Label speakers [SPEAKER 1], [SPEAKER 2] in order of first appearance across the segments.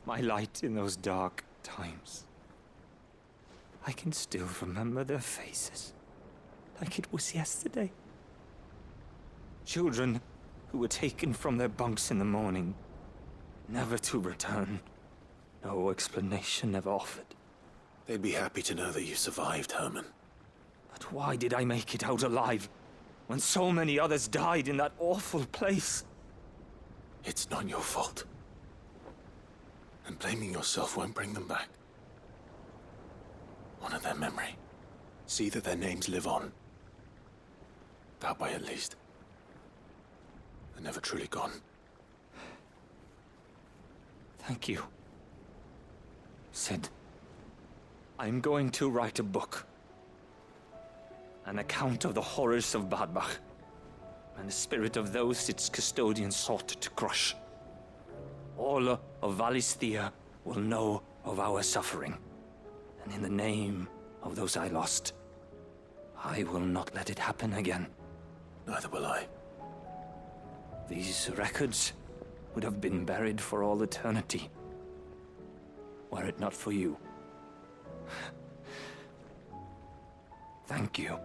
[SPEAKER 1] my light in those dark times. I can still remember their faces, like it was yesterday. Children who were taken from their bunks in the morning, never to return. No explanation ever offered.
[SPEAKER 2] They'd be happy to know that you survived, Herman.
[SPEAKER 1] But why did I make it out alive, when so many others died in that awful place?
[SPEAKER 2] It's not your fault. And blaming yourself won't bring them back. Honor their memory. See that their names live on. That way, at least. They're never truly gone.
[SPEAKER 1] Thank you. Sid, I'm going to write a book. An account of the horrors of Badbach, and the spirit of those its custodians sought to crush. All of Valisthea will know of our suffering, and in the name of those I lost, I will not let it happen again.
[SPEAKER 2] Neither will I.
[SPEAKER 1] These records would have been buried for all eternity, were it not for you. Thank you.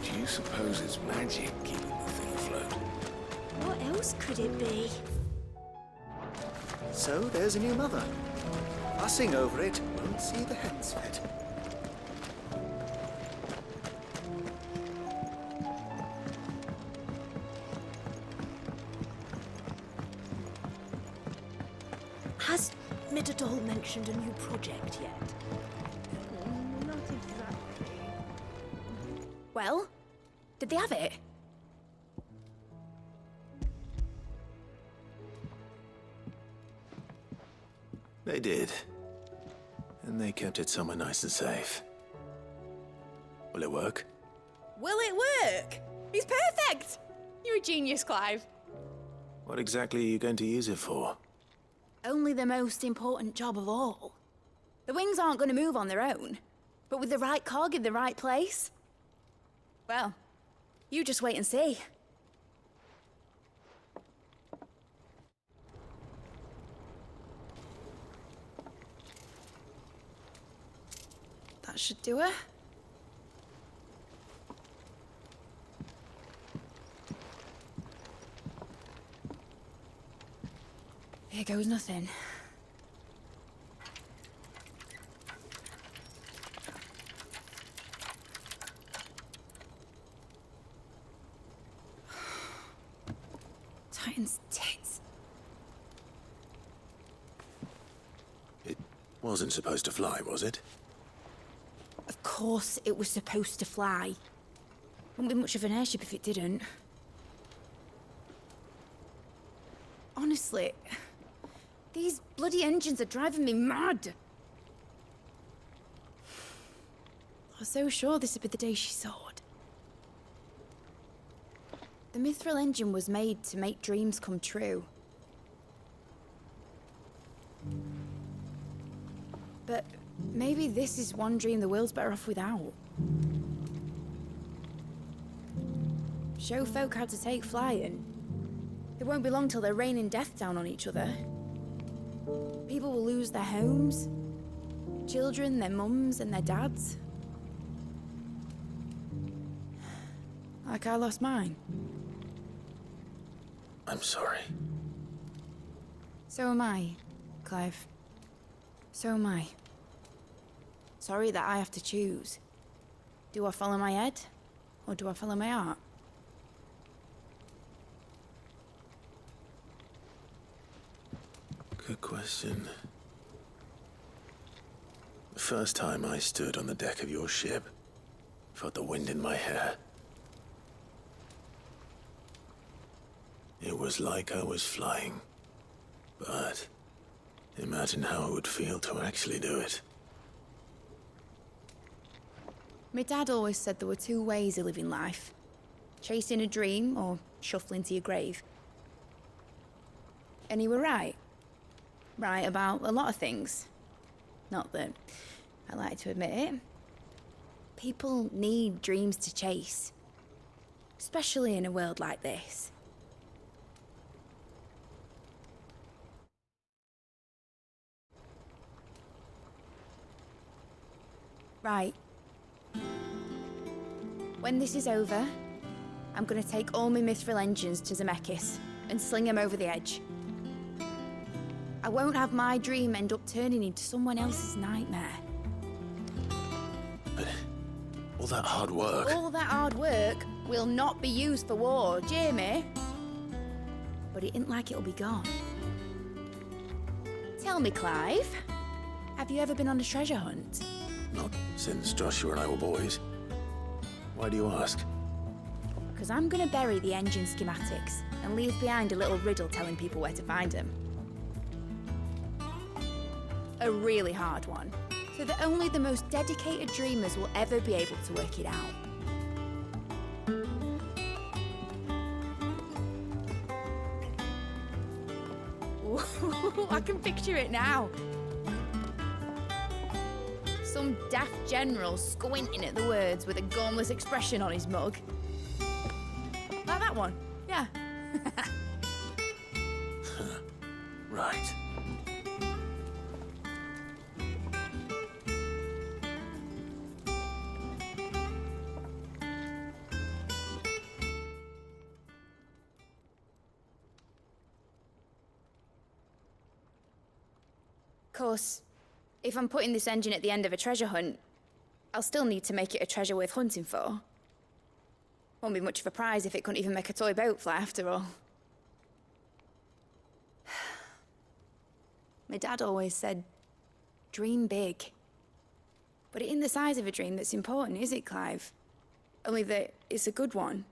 [SPEAKER 2] Do you suppose it's magic keeping the thing afloat?
[SPEAKER 3] What else could it be?
[SPEAKER 4] So there's a new mother. Fussing over it won't see the hens fed.
[SPEAKER 3] Has Midadol mentioned a new project yet?
[SPEAKER 5] Not exactly.
[SPEAKER 3] Well, did they have it?
[SPEAKER 2] They did. And they kept it somewhere nice and safe. Will it work?
[SPEAKER 5] Will it work? He's perfect! You're a genius, Clive.
[SPEAKER 2] What exactly are you going to use it for?
[SPEAKER 3] Only the most important job of all. The wings aren't going to move on their own, but with the right cog in the right place. Well, you just wait and see. That should do it. Here goes nothing. Titan's tits.
[SPEAKER 2] It wasn't supposed to fly, was it?
[SPEAKER 3] Of course it was supposed to fly. Wouldn't be much of an airship if it didn't. Honestly, these bloody engines are driving me mad. I was so sure this would be the day she soared. The Mithril engine was made to make dreams come true. But maybe this is one dream the world's better off without. Show folk how to take flying. It won't be long till they're raining death down on each other. People will lose their homes. Children, their mums and their dads. Like I lost mine.
[SPEAKER 2] I'm sorry.
[SPEAKER 3] So am I, Clive. So am I. Sorry that I have to choose. Do I follow my head? Or do I follow my heart?
[SPEAKER 2] good question. The first time I stood on the deck of your ship, felt the wind in my hair. It was like I was flying. But imagine how it would feel to actually do it.
[SPEAKER 3] My dad always said there were two ways of living life. Chasing a dream or shuffling to your grave. And he were right. Right about a lot of things. Not that I like to admit it. People need dreams to chase. Especially in a world like this. Right. When this is over, I'm gonna take all my mithril engines to Zemeckis and sling them over the edge. I won't have my dream end up turning into someone else's nightmare.
[SPEAKER 2] But all that hard work...
[SPEAKER 3] All that hard work will not be used for war, Jamie. But it ain't like it'll be gone. Tell me, Clive, have you ever been on a treasure hunt?
[SPEAKER 2] Not since Joshua and I were boys. Why do you ask?
[SPEAKER 3] Because I'm gonna bury the engine schematics and leave behind a little riddle telling people where to find them. A really hard one, so that only the most dedicated dreamers will ever be able to work it out. Ooh, I can picture it now. Some daft general squinting at the words with a gormless expression on his mug. Like that one, yeah.
[SPEAKER 2] Right.
[SPEAKER 3] Of course, if I'm putting this engine at the end of a treasure hunt, I'll still need to make it a treasure worth hunting for. Won't be much of a prize if it couldn't even make a toy boat fly after all. My dad always said, dream big. But it ain't the size of a dream that's important, is it, Clive? Only that it's a good one.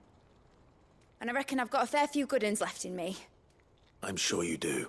[SPEAKER 3] And I reckon I've got a fair few good uns left in me.
[SPEAKER 2] I'm sure you do.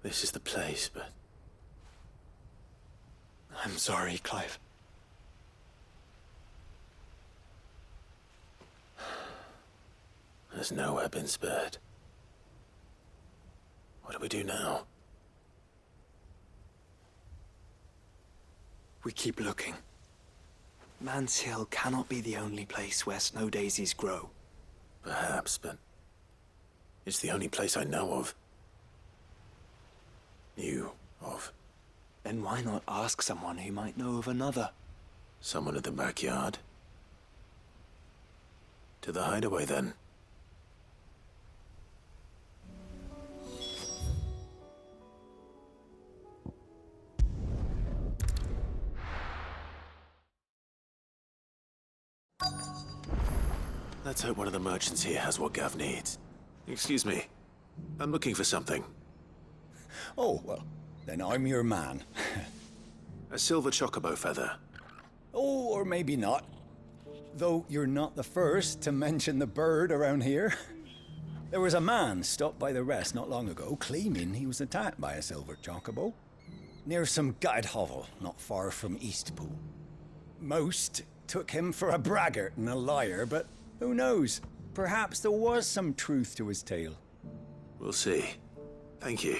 [SPEAKER 2] This is the place, but... I'm sorry, Clive. There's nowhere been spared. What do we do now?
[SPEAKER 6] We keep looking. Man's Hill cannot be the only place where snow daisies grow.
[SPEAKER 2] Perhaps, but... it's the only place I know of. Knew of.
[SPEAKER 6] Then why not ask someone who might know of another?
[SPEAKER 2] Someone at the backyard? To the hideaway, then. Let's hope one of the merchants here has what Gav needs. Excuse me. I'm looking for something.
[SPEAKER 7] Oh, well, then I'm your man.
[SPEAKER 2] A silver chocobo feather.
[SPEAKER 7] Oh, or maybe not. Though you're not the first to mention the bird around here. There was a man stopped by the rest not long ago claiming he was attacked by a silver chocobo near some gutted hovel not far from Eastpool. Most took him for a braggart and a liar, but who knows? Perhaps there was some truth to his tale.
[SPEAKER 2] We'll see. Thank you.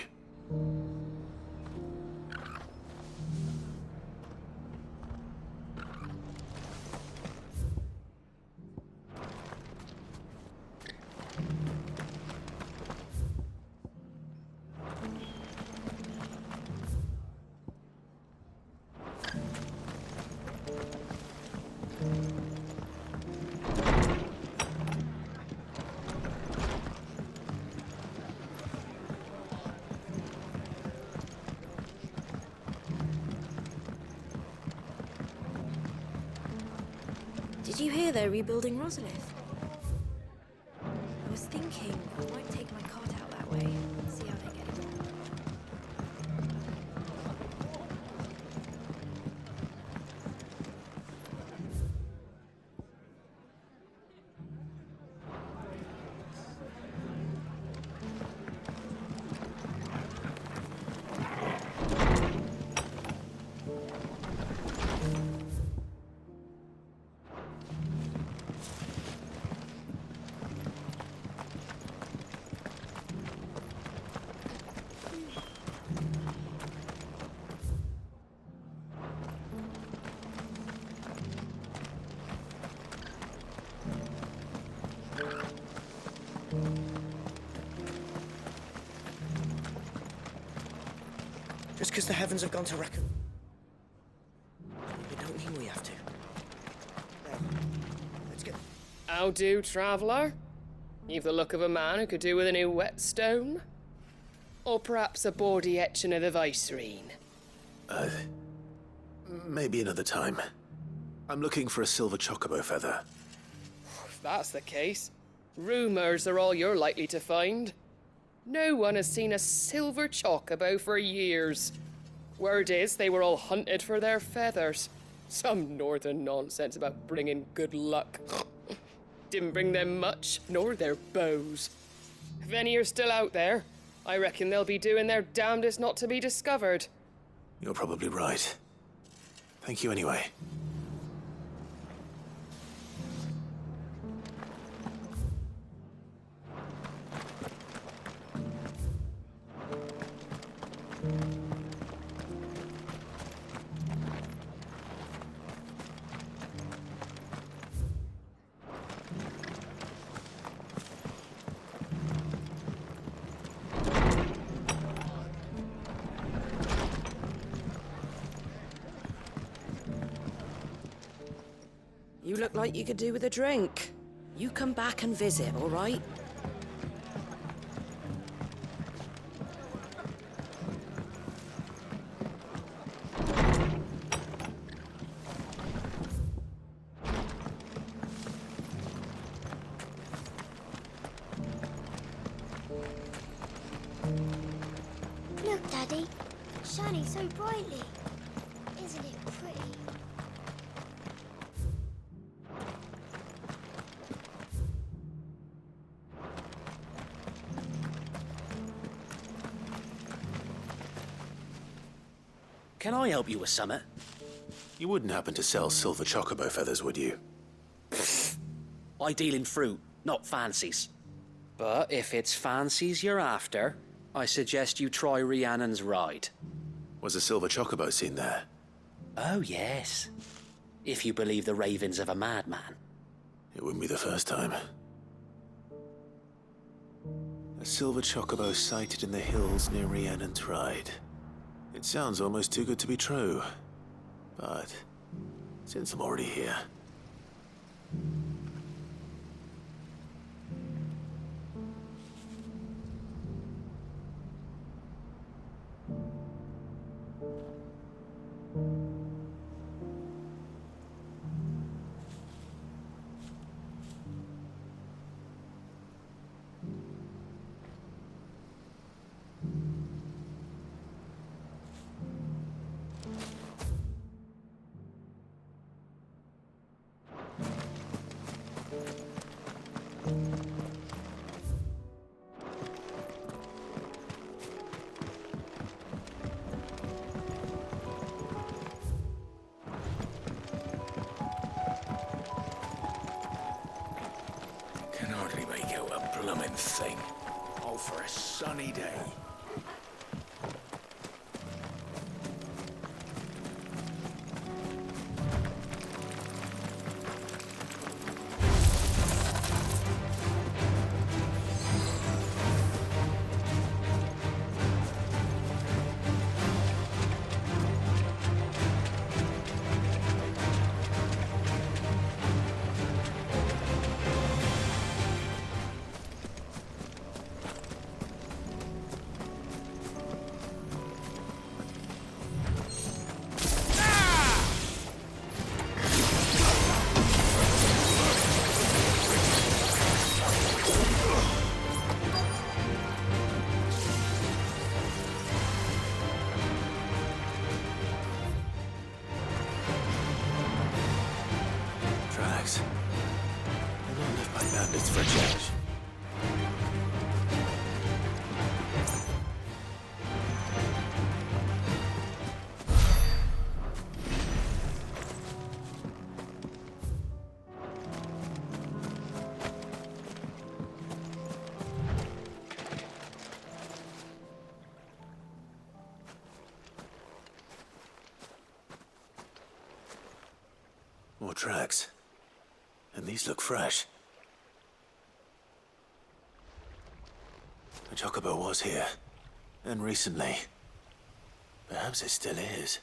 [SPEAKER 8] Did you hear they're rebuilding Rosalith? I was thinking I might take my cart out that way and see how they're getting on.
[SPEAKER 4] Just because the heavens have gone to reckon. It don't mean we have to. Now, let's get...
[SPEAKER 9] How do, traveller? You've the look of a man who could do with a new whetstone. Or perhaps a bawdy etching of the Vicerine.
[SPEAKER 2] Maybe another time. I'm looking for a silver chocobo feather.
[SPEAKER 9] If that's the case, rumours are all you're likely to find. No one has seen a silver chocobo for years. Word is they were all hunted for their feathers. Some northern nonsense about bringing good luck. Didn't bring them much, nor their bows. If any are still out there, I reckon they'll be doing their damnedest not to be discovered.
[SPEAKER 2] You're probably right. Thank you anyway.
[SPEAKER 10] You look like you could do with a drink. You come back and visit, all right?
[SPEAKER 11] Look, Daddy. Shining so brightly. Isn't it pretty?
[SPEAKER 12] Can I help you with something?
[SPEAKER 2] You wouldn't happen to sell silver chocobo feathers, would you?
[SPEAKER 12] I deal in fruit, not fancies. But if it's fancies you're after, I suggest you try Rhiannon's ride.
[SPEAKER 2] Was a silver chocobo seen there?
[SPEAKER 12] Oh, yes. If you believe the ravings of a madman.
[SPEAKER 2] It wouldn't be the first time. A silver chocobo sighted in the hills near Rhiannon's ride. It sounds almost too good to be true. But since I'm already here... a blooming thing. All for a sunny day. Tracks. They're not left by bandits for a change. More tracks. And these look fresh. The Chocobo was here. And recently. Perhaps it still is.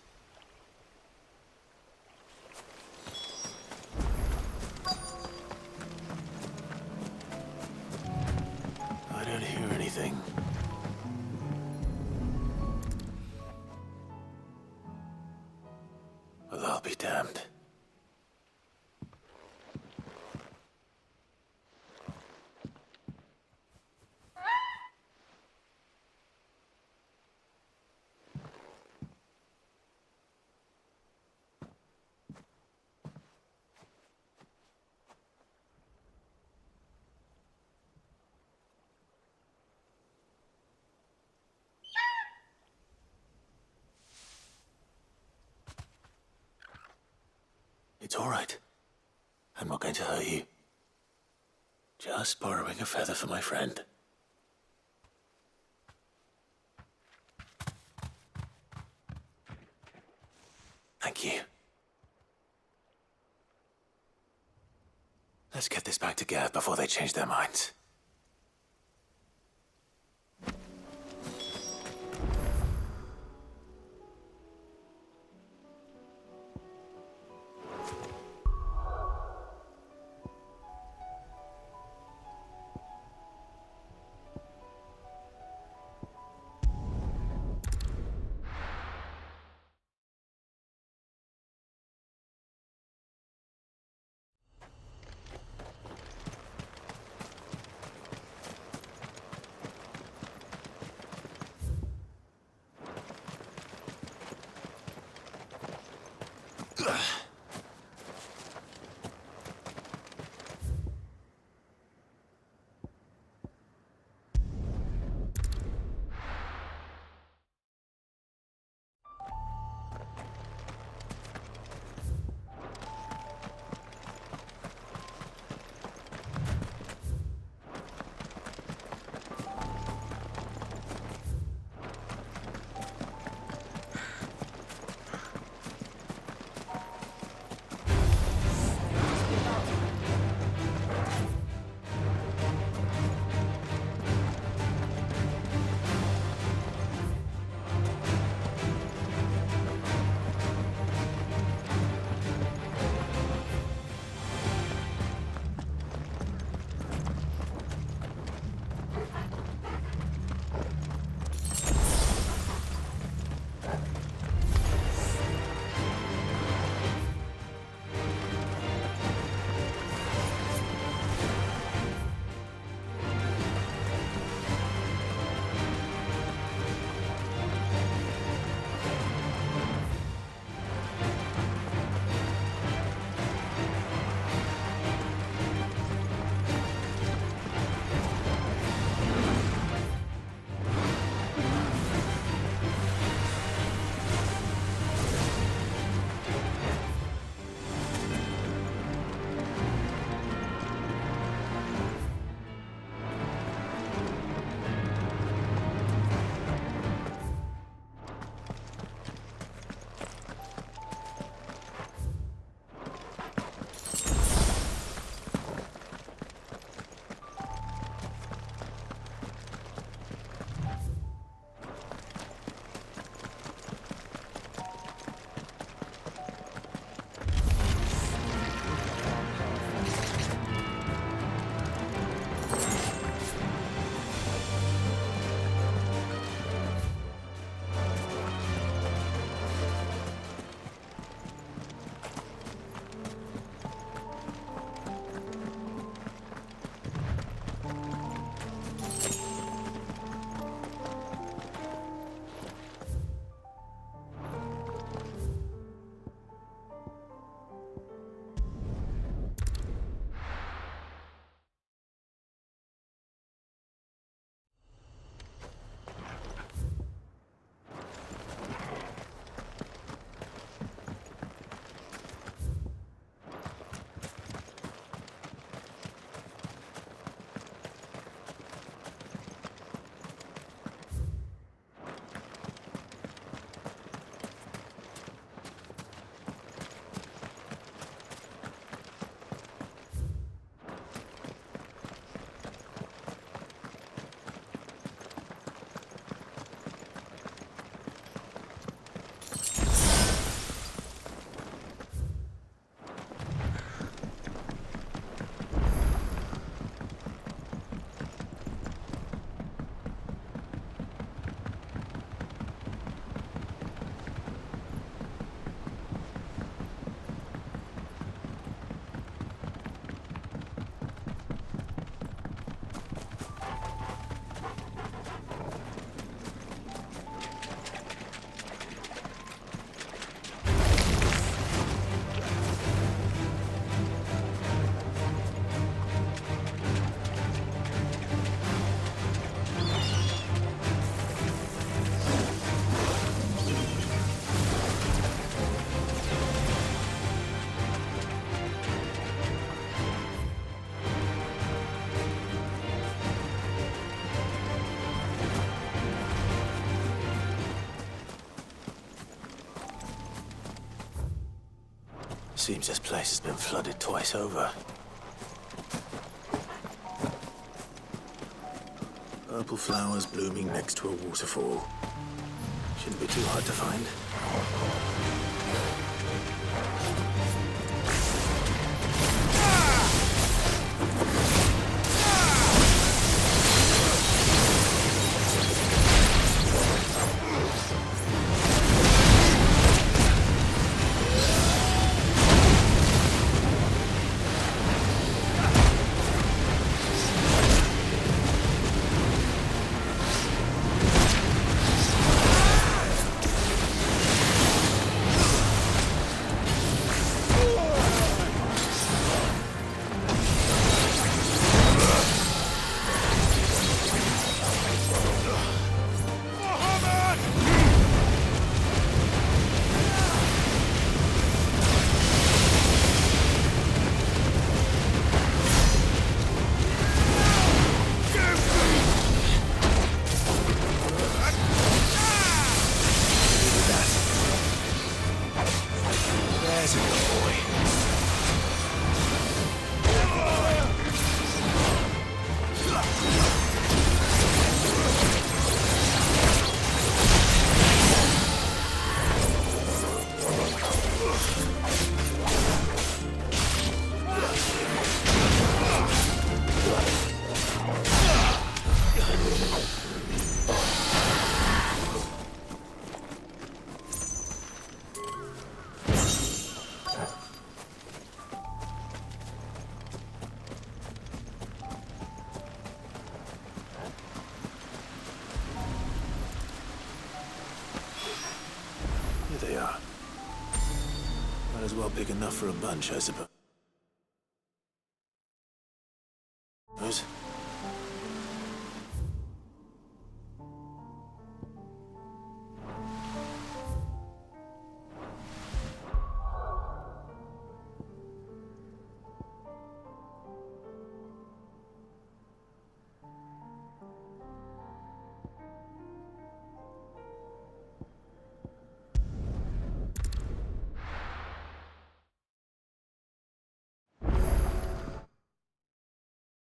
[SPEAKER 2] I don't hear anything. Well, I'll be damned. It's all right. I'm not going to hurt you. Just borrowing a feather for my friend. Thank you. Let's get this back to Gav before they change their minds. Seems this place has been flooded twice over. Purple flowers blooming next to a waterfall. Shouldn't be too hard to find. Here they are. Might as well big enough for a bunch, I suppose.